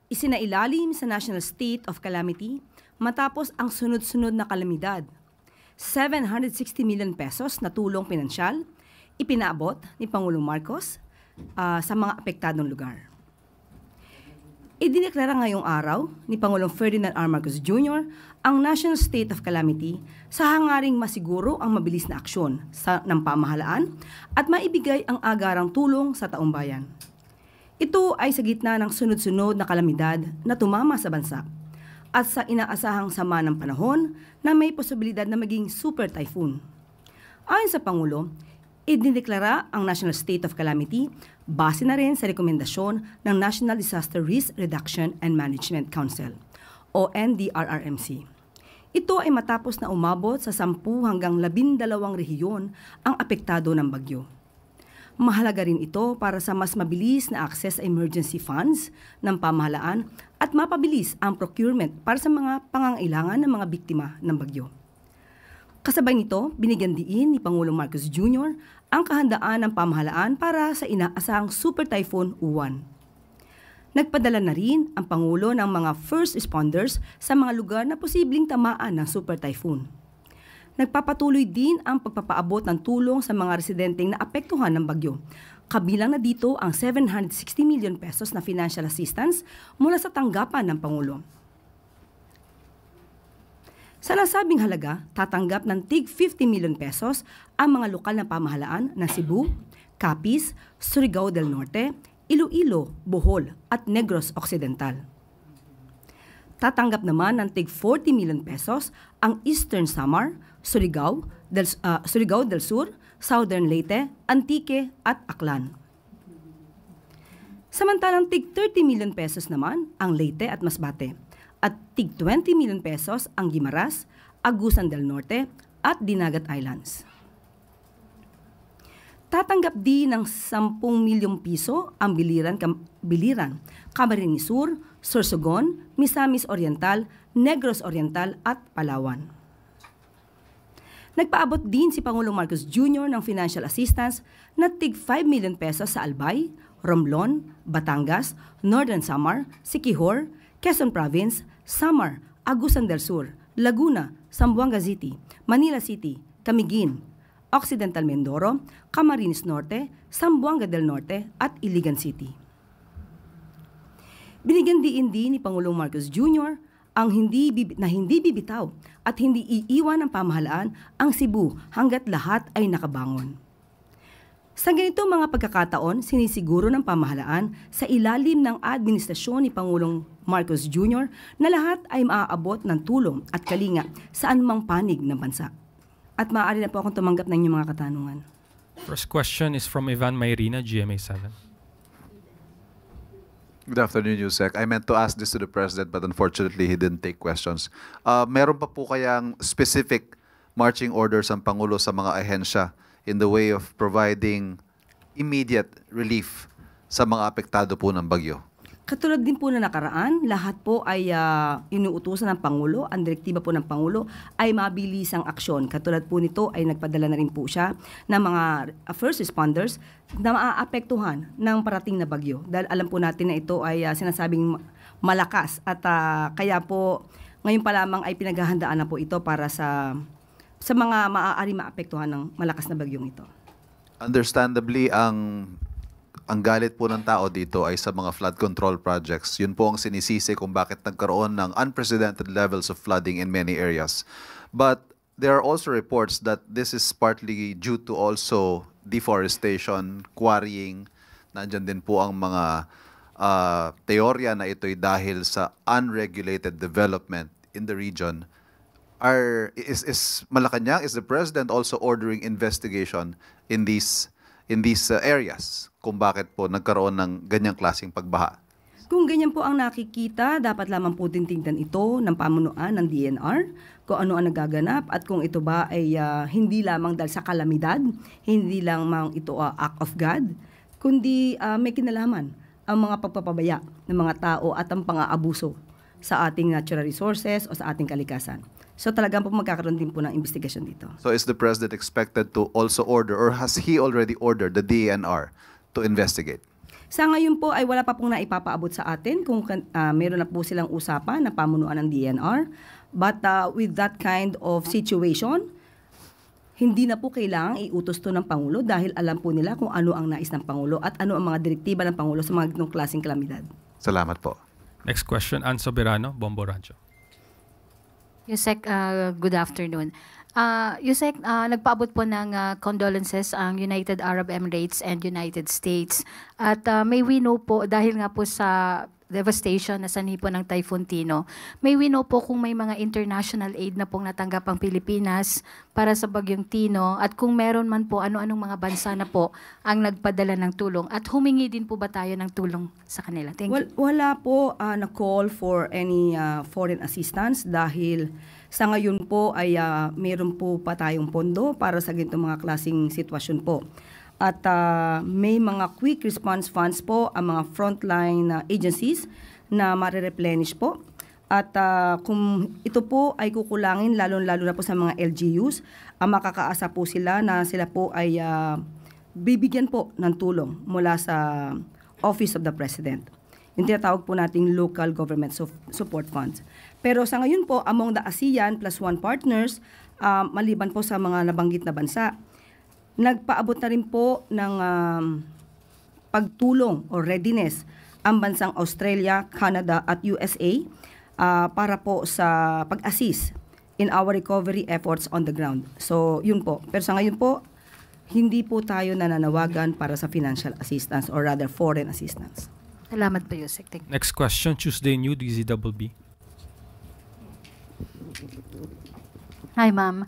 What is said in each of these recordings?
isinailalim sa National State of Calamity matapos ang sunod-sunod na kalamidad. 760 million pesos na tulong pinansyal ipinaabot ni Pangulong Marcos sa mga apektadong lugar. Idineklara ngayong araw ni Pangulong Ferdinand R. Marcos Jr. ang National State of Calamity sa hangaring masiguro ang mabilis na aksyon ng pamahalaan at maibigay ang agarang tulong sa taong bayan. Ito ay sa gitna ng sunod-sunod na kalamidad na tumama sa bansa at sa inaasahang sama ng panahon na may posibilidad na maging super typhoon. Ayon sa Pangulo, idineklara ang National State of Calamity base na rin sa rekomendasyon ng National Disaster Risk Reduction and Management Council o NDRRMC. Ito ay matapos na umabot sa 10 hanggang 12 rehiyon ang apektado ng bagyo. Mahalaga rin ito para sa mas mabilis na access sa emergency funds ng pamahalaan at mapabilis ang procurement para sa mga pangangailangan ng mga biktima ng bagyo. Kasabay nito, binigyan diin ni Pangulong Marcos Jr. ang kahandaan ng pamahalaan para sa inaasahang Super Typhoon Uwan. Nagpadala na rin ang Pangulo ng mga first responders sa mga lugar na posibleng tamaan ng Super Typhoon. Nagpapatuloy din ang pagpapaabot ng tulong sa mga residenteng naapektuhan ng bagyo. Kabilang na dito ang 760 million pesos na financial assistance mula sa tanggapan ng Pangulo. Sa nasabing halaga, tatanggap ng tig 50 million pesos ang mga lokal na pamahalaan na Cebu, Capiz, Surigao del Norte, Iloilo, Bohol at Negros Occidental. Tatanggap naman ng tig 40 million pesos ang Eastern Samar, Surigao del Sur, Southern Leyte, Antique at Aklan. Samantalang tig 30 million pesos naman ang Leyte at Masbate at tig 20 million pesos ang Guimaras, Agusan del Norte at Dinagat Islands. Tatanggap din ng 10 milyong piso ang Biliran, Camarines Sur, Sorsogon, Misamis Oriental, Negros Oriental at Palawan. Nagpaabot din si Pangulong Marcos Jr. ng financial assistance na tig 5 million pesos sa Albay, Romblon, Batangas, Northern Samar, Siquijor, Quezon Province, Samar, Agusan del Sur, Laguna, Zamboanga City, Manila City, Camiguin, Occidental Mindoro, Camarines Norte, Zamboanga del Norte at Iligan City. Binigyan din ni Pangulong Marcos Jr. ang hindi bibitaw at hindi iiwan ng pamahalaan ang Cebu hanggat lahat ay nakabangon. Sa ganito mga pagkakataon, sinisiguro ng pamahalaan sa ilalim ng administrasyon ni Pangulong Marcos Jr. na lahat ay maaabot ng tulong at kalinga sa anumang panig ng bansa. At maaari na po akong tumanggap ng inyong mga katanungan. First question is from Ivan Mayrina, GMA7. Good afternoon, Yusek. I meant to ask this to the President but unfortunately he didn't take questions. Meron pa po kayang specific marching orders ang Pangulo sa mga ahensya in the way of providing immediate relief sa mga apektado po ng bagyo? Katulad din po na nakaraan, lahat po ay inuutusan ng Pangulo, ang direktiba po ng Pangulo ay mabilisang aksyon. Katulad po nito ay nagpadala na rin po siya ng mga first responders na maaapektuhan ng parating na bagyo. Dahil alam po natin na ito ay sinasabing malakas at kaya po ngayon pa lamang ay pinaghahandaan na po ito para sa mga maaari maapektuhan ng malakas na bagyong ito. Understandably, ang galit po ng tao dito ay sa mga flood control projects. Yun po ang sinisisi kung bakit nagkaroon ng unprecedented levels of flooding in many areas. But there are also reports that this is partly due to also deforestation, quarrying. Nandyan din po ang mga teorya na ito'y dahil sa unregulated development in the region. Is Malacanang, is the President also ordering investigation in these areas kung bakit po nagkaroon ng ganyang klaseng pagbaha? Kung ganyan po ang nakikita, dapat lamang po tingnan ito ng pamunuan ng DNR kung ano ang nagaganap at kung ito ba ay hindi lamang dahil sa kalamidad, hindi lamang ito act of God, kundi may kinalaman ang mga pagpapabaya ng mga tao at ang pang-aabuso sa ating natural resources o sa ating kalikasan. So talagang po magkakaroon din po ng investigasyon dito. So is the President expected to also order or has he already ordered the DNR to investigate? Sa ngayon po ay wala pa pong naipapaabot sa atin kung meron na po silang usapan na pamunuan ng DNR. But with that kind of situation, hindi na po kailangang iutos to ng Pangulo dahil alam po nila kung ano ang nais ng Pangulo at ano ang mga direktiba ng Pangulo sa mga ganitong klaseng kalamidad. Salamat po. Next question, Ann Soberano, Bombo Radyo. Yusek, good afternoon. Yusek, nagpaabot po ng condolences ang United Arab Emirates and United States. At may we know po, dahil nga po sa devastation na sanhi po ng Typhoon Tino, may we know po kung may mga international aid na pong natanggap ang Pilipinas para sa bagyong Tino at kung meron man po ano-anong mga bansa na po ang nagpadala ng tulong at humingi din po ba tayo ng tulong sa kanila? Thank you. Wala po na call for any foreign assistance dahil sa ngayon po ay meron po pa tayong pondo para sa ganitong mga klaseng sitwasyon po. At may mga quick response funds po ang mga frontline agencies na marireplenish po. At kung ito po ay kukulangin, lalo-lalo na po sa mga LGUs, makakaasa po sila na sila po ay bibigyan po ng tulong mula sa Office of the President. Yung tinatawag po nating local government support funds. Pero sa ngayon po, among the ASEAN plus 1 partners, maliban po sa mga nabanggit na bansa, nagpaabot na rin po ng pagtulong o readiness ang bansang Australia, Canada at USA para po sa pag-assist in our recovery efforts on the ground. So, yun po. Pero sa ngayon po, hindi po tayo nananawagan para sa financial assistance or rather foreign assistance. Salamat po, Yusek. Thank you. Next question, Tuesday New, DZBB. Hi, ma'am.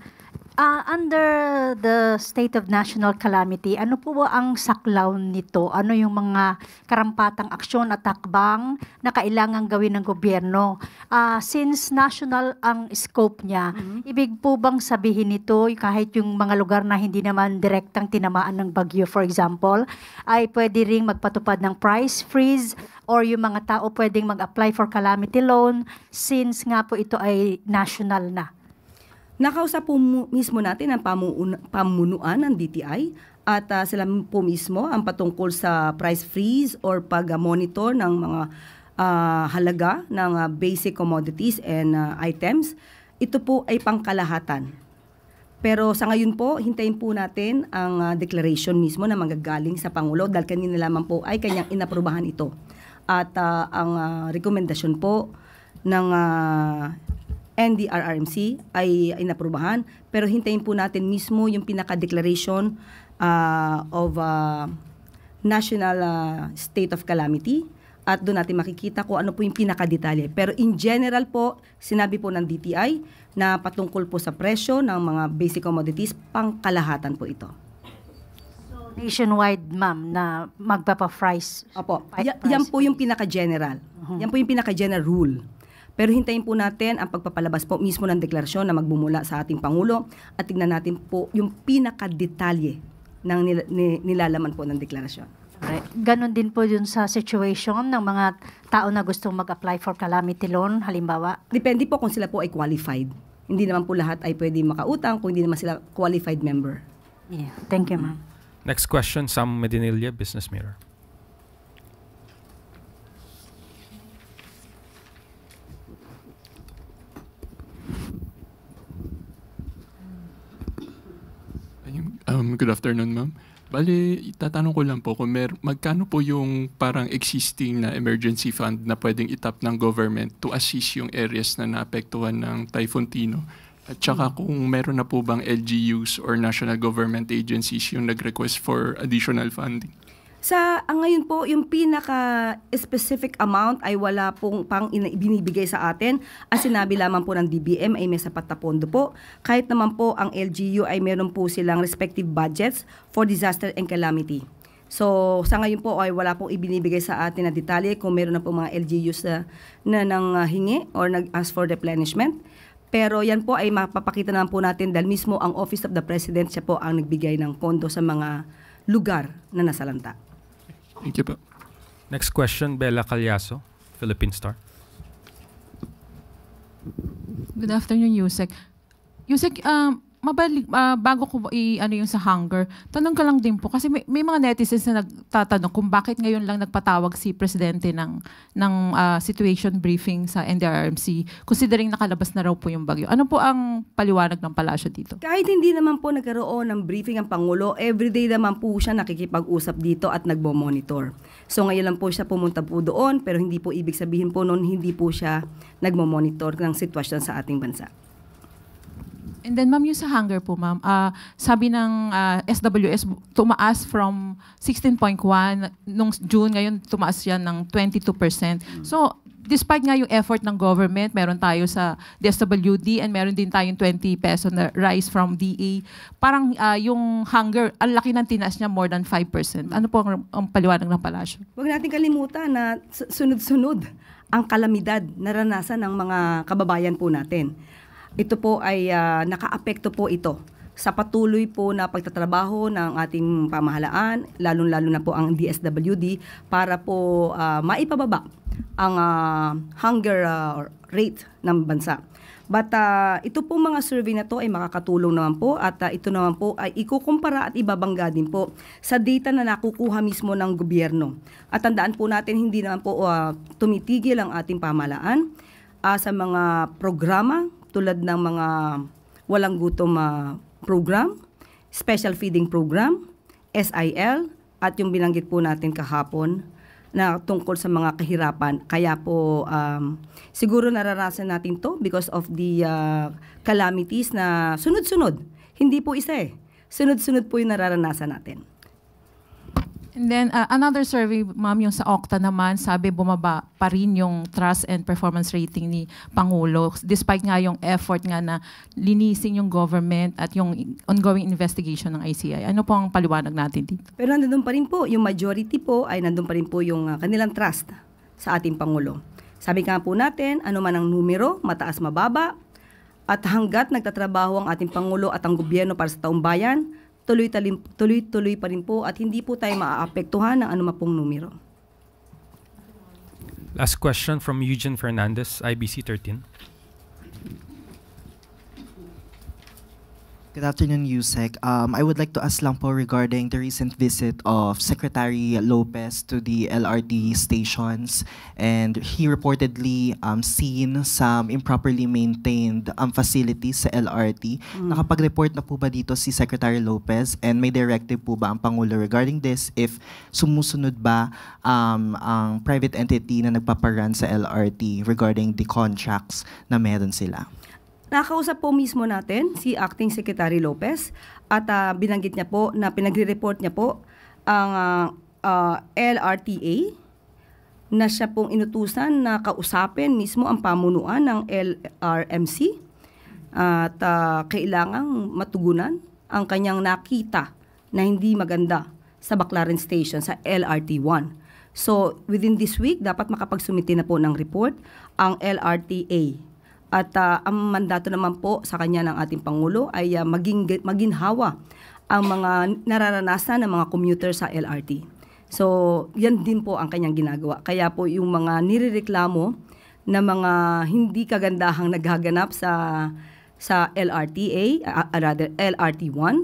Under the state of national calamity, ano po ang saklaw nito? Ano yung mga karampatang aksyon at takbang na kailangan gawin ng gobyerno? Since national ang scope niya, ibig po bang sabihin nito kahit yung mga lugar na hindi naman direktang tinamaan ng bagyo, for example, ay pwede ring magpatupad ng price freeze or yung mga tao pwedeng mag-apply for calamity loan since nga po ito ay national na? Nakausap po mismo natin ang pamunuan ng DTI at sila po mismo ang patungkol sa price freeze or pag-monitor ng mga halaga ng basic commodities and items. Ito po ay pangkalahatan. Pero sa ngayon po, hintayin po natin ang declaration mismo na manggagaling sa Pangulo dahil kanina lamang po ay kanyang inaprubahan ito. At ang rekomendasyon po ng NDRRMC ay inaprubahan, pero hintayin po natin mismo yung pinaka-declaration of national state of calamity at doon natin makikita kung ano po yung pinaka-detalye. Pero in general po, sinabi po ng DTI na patungkol po sa presyo ng mga basic commodities, pangkalahatan po ito. So, nationwide, ma'am, na magpapa-price? Opo, yan po yung pinaka-general. Yan po yung pinaka-general rule. Pero hintayin po natin ang pagpapalabas po mismo ng deklarasyon na magbumula sa ating Pangulo at tignan natin po yung pinaka-detalye ng nilalaman po ng deklarasyon. Okay. Ganon din po yun sa situation ng mga tao na gustong mag-apply for calamity loan, halimbawa? Depende po kung sila po ay qualified. Hindi naman po lahat ay pwede makautang kung hindi naman sila qualified member. Yeah. Thank you, ma'am. Next question, Sam Medinilla, Business Mirror. Good afternoon, ma'am. Bali, tatanong ko lang po kung magkano po yung parang existing na emergency fund na pwedeng itap ng government to assist yung areas na naapektuhan ng Typhoon Tino? At saka kung meron na po bang LGUs or national government agencies yung nag-request for additional funding? Ngayon po, yung pinaka-specific amount ay wala pong binibigay sa atin. Ang sinabi lamang po ng DBM ay may sapat na pondo po. Kahit naman po ang LGU ay meron po silang respective budgets for disaster and calamity. So, sa ngayon po ay wala pong ibinibigay sa atin na detalye kung meron na po mga LGUs na nanghingi or nag-ask for replenishment. Pero yan po ay mapapakita naman po natin dahil mismo ang Office of the President siya po ang nagbigay ng pondo sa mga lugar na nasalanta. Thank you po. Next question, Bella Calyaso, Philippine Star. Good afternoon, Yusek. Yusek, bago ko ano yung sa hunger, tanong ka lang din po, kasi may mga netizens na nagtatanong kung bakit ngayon lang nagpatawag si Presidente ng situation briefing sa NDRRMC, considering nakalabas na raw po yung bagyo. Ano po ang paliwanag ng palasyo dito? Kahit hindi naman po nagkaroon ng briefing ang Pangulo, everyday naman po siya nakikipag-usap dito at nagmo-monitor. So ngayon lang po siya pumunta po doon, pero hindi po ibig sabihin po noon hindi po siya nagmo-monitor ng sitwasyon sa ating bansa. And then ma'am, yung sa hunger po ma'am, sabi ng SWS, tumaas from 16.1 nung June, ngayon tumaas yan ng 22%. So, despite nga yung effort ng government, meron tayo sa DSWD and meron din tayong 20 peso na rise from DA, parang yung hunger, ang laki ng tinaas niya, more than 5%. Ano po ang paliwanag ng palasyo? Huwag natin kalimutan na sunod-sunod ang kalamidad na naranasan ng mga kababayan po natin. Ito po ay nakaapekto po ito sa patuloy po na pagtatrabaho ng ating pamahalaan, lalong-lalo na po ang DSWD, para po maipababa ang hunger rate ng bansa. But ito po mga survey na to ay makakatulong naman po, at ito naman po ay ikukumpara at ibabangga din po sa data na nakukuha mismo ng gobyerno. At tandaan po natin, hindi naman po tumitigil ang ating pamahalaan sa mga programa tulad ng mga walang gutom program, special feeding program, SIL, at yung binanggit po natin kahapon na tungkol sa mga kahirapan. Kaya po siguro naranasan natin to because of the calamities na sunod-sunod. Hindi po isa sunod-sunod po yung nararanasan natin. And then another survey, ma'am, yung sa Okta naman, sabi bumaba pa rin yung trust and performance rating ni Pangulo despite nga yung effort nga na linisin yung government at yung ongoing investigation ng ICI. Ano po ang paliwanag natin dito? Pero nandun pa rin po, yung majority po ay nandun pa rin po yung kanilang trust sa ating Pangulo. Sabi nga po natin, ano man ang numero, mataas mababa, at hanggat nagtatrabaho ang ating Pangulo at ang gobyerno para sa taong bayan, tuloy-tuloy pa rin po at hindi po tayo maaapektuhan ng anumang pong numero. Last question from Eugene Fernandez, IBC 13. Good afternoon, Yusek. I would like to ask lang po regarding the recent visit of Secretary Lopez to the LRT stations, and he reportedly seen some improperly maintained facilities sa LRT. Nakapag-report na po ba dito si Secretary Lopez, and may directive po ba ang Pangulo regarding this, if sumusunod ba ang private entity na nagpaparan sa LRT regarding the contracts na meron sila? Nakausap po mismo natin si Acting Secretary Lopez at binanggit niya po na pinagre-report niya po ang LRTA na siya pong inutusan na kausapin mismo ang pamunuan ng LRMC at kailangang matugunan ang kanyang nakita na hindi maganda sa Baclaran Station sa LRT1. So within this week, dapat makapagsumite na po ng report ang LRTA. At ang mandato naman po sa kanya ng ating Pangulo ay maginhawa ang mga nararanasan ng mga commuter sa LRT. So, yan din po ang kanyang ginagawa. Kaya po yung mga nirereklamo na mga hindi kagandahang naghaganap sa LRTA, rather LRT1,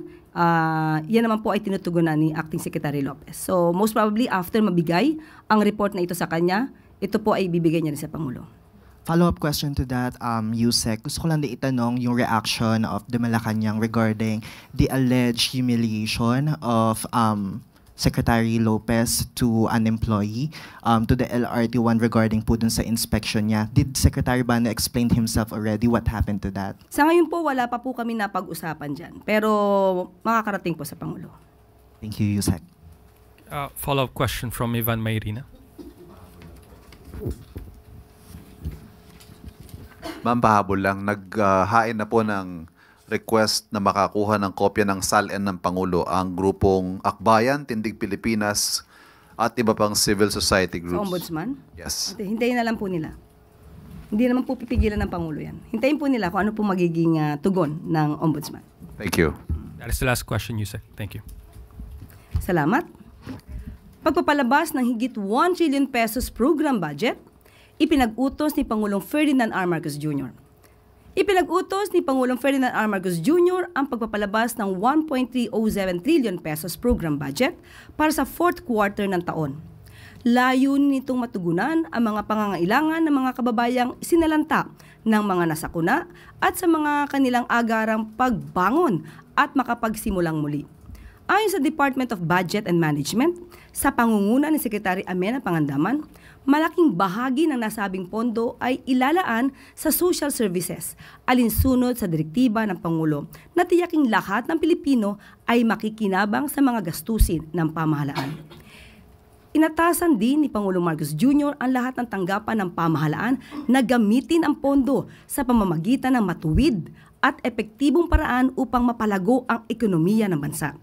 yan naman po ay tinutugunan ni Acting Secretary Lopez. So, most probably after mabigay ang report na ito sa kanya, ito po ay ibibigay niya rin sa Pangulo. Follow-up question to that, Yusek. Gusto ko lang din itanong yung reaction of the Malacanang regarding the alleged humiliation of Secretary Lopez to an employee, to the LRT1 regarding po dun sa inspection niya. Did Secretary Bano explain himself already what happened to that? Sa ngayon po, wala pa po kami napag-usapan dyan. Pero makakarating po sa Pangulo. Thank you, Yusek. Follow-up question from Ivan Mayrina. Ma'am, pahabol lang, naghain na po ng request na makakuha ng kopya ng SALN ng Pangulo ang grupong Akbayan, Tindig Pilipinas at iba pang civil society groups. Sa Ombudsman? Yes. Hintayin na lang po nila. Hindi naman po pipigilan ng Pangulo yan. Hintayin po nila kung ano po magiging tugon ng Ombudsman. Thank you. That is the last question, Yusek. Thank you. Salamat. Pagpapalabas ng higit 1 trillion pesos program budget, ipinag-utos ni Pangulong Ferdinand R. Marcos Jr. Ipinag-utos ni Pangulong Ferdinand R. Marcos Jr. ang pagpapalabas ng 1.307 trillion pesos program budget para sa fourth quarter ng taon. Layunin nitong matugunan ang mga pangangailangan ng mga kababayang sinalanta ng mga nasakuna at sa mga kanilang agarang pagbangon at makapagsimulang muli. Ayon sa Department of Budget and Management, sa pangunguna ni Secretary Amenah Pangandaman, malaking bahagi ng nasabing pondo ay ilalaan sa social services, alinsunod sa direktiba ng Pangulo na tiyaking lahat ng Pilipino ay makikinabang sa mga gastusin ng pamahalaan. Inatasan din ni Pangulong Marcos Jr. ang lahat ng tanggapan ng pamahalaan na gamitin ang pondo sa pamamagitan ng matuwid at epektibong paraan upang mapalago ang ekonomiya ng bansa.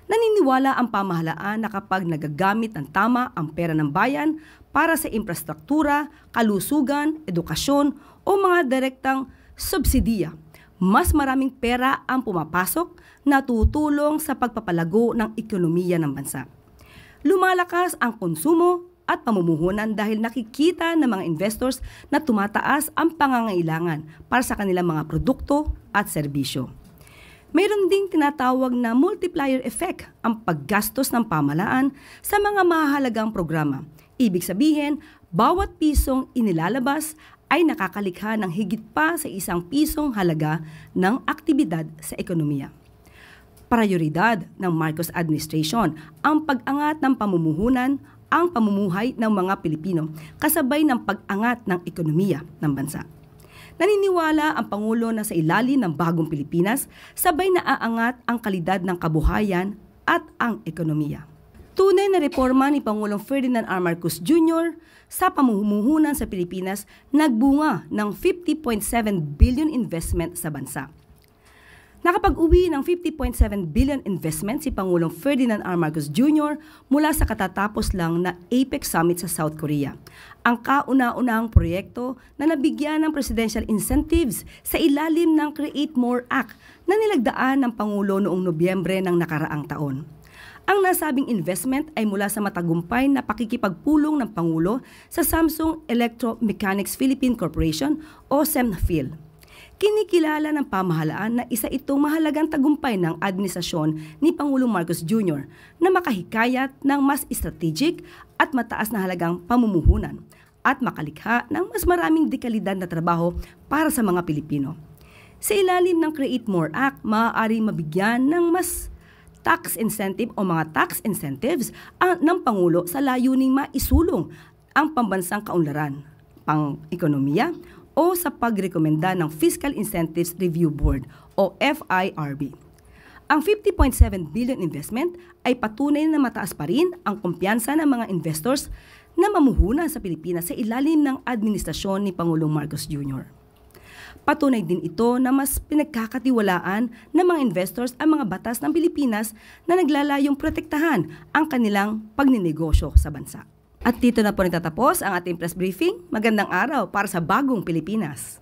Naniniwala ang pamahalaan na kapag nagagamit ng tama ang pera ng bayan para sa infrastruktura, kalusugan, edukasyon o mga direktang subsidiya, mas maraming pera ang pumapasok na tutulong sa pagpapalago ng ekonomiya ng bansa. Lumalakas ang konsumo at pamumuhunan dahil nakikita ng mga investors na tumataas ang pangangailangan para sa kanilang mga produkto at serbisyo. Mayroon ding tinatawag na multiplier effect ang paggastos ng pamahalaan sa mga mahalagang programa. Ibig sabihin, bawat pisong inilalabas ay nakakalikha ng higit pa sa 1 pisong halaga ng aktibidad sa ekonomiya. Prioridad ng Marcos administration ang pag-angat ng pamumuhunan, ang pamumuhay ng mga Pilipino kasabay ng pag-angat ng ekonomiya ng bansa. Naniniwala ang Pangulo na sa ilalim ng bagong Pilipinas, sabay na aangat ang kalidad ng kabuhayan at ang ekonomiya. Tunay na reforma ni Pangulong Ferdinand R. Marcos Jr. sa pamumuhunan sa Pilipinas nagbunga ng 50.7 billion investment sa bansa. Nakapag-uwi ng 50.7 billion investment si Pangulong Ferdinand R. Marcos Jr. mula sa katatapos lang na APEC Summit sa South Korea. Ang kauna-unahang proyekto na nabigyan ng presidential incentives sa ilalim ng Create More Act na nilagdaan ng Pangulo noong Nobyembre ng nakaraang taon. Ang nasabing investment ay mula sa matagumpay na pakikipagpulong ng Pangulo sa Samsung Electro-Mechanics Philippine Corporation o SEMPHIL. Kinikilala ng pamahalaan na isa itong mahalagang tagumpay ng administrasyon ni Pangulong Marcos Jr. na makahikayat ng mas strategic at mataas na halagang pamumuhunan at makalikha ng mas maraming dekalidad na trabaho para sa mga Pilipino. Sa ilalim ng Create More Act, maaari mabigyan ng mas tax incentive o mga tax incentives ng Pangulo sa layuning maisulong ang pambansang kaunlaran, pang-ekonomiya, o sa pagrekomenda ng Fiscal Incentives Review Board o FIRB. Ang 50.7 billion investment ay patunay na mataas pa rin ang kumpiyansa ng mga investors na mamuhunan sa Pilipinas sa ilalim ng administrasyon ni Pangulong Marcos Jr. Patunay din ito na mas pinagkakatiwalaan ng mga investors ang mga batas ng Pilipinas na naglalayong protektahan ang kanilang pagninegosyo sa bansa. At dito na po nagtatapos ang ating press briefing. Magandang araw para sa bagong Pilipinas.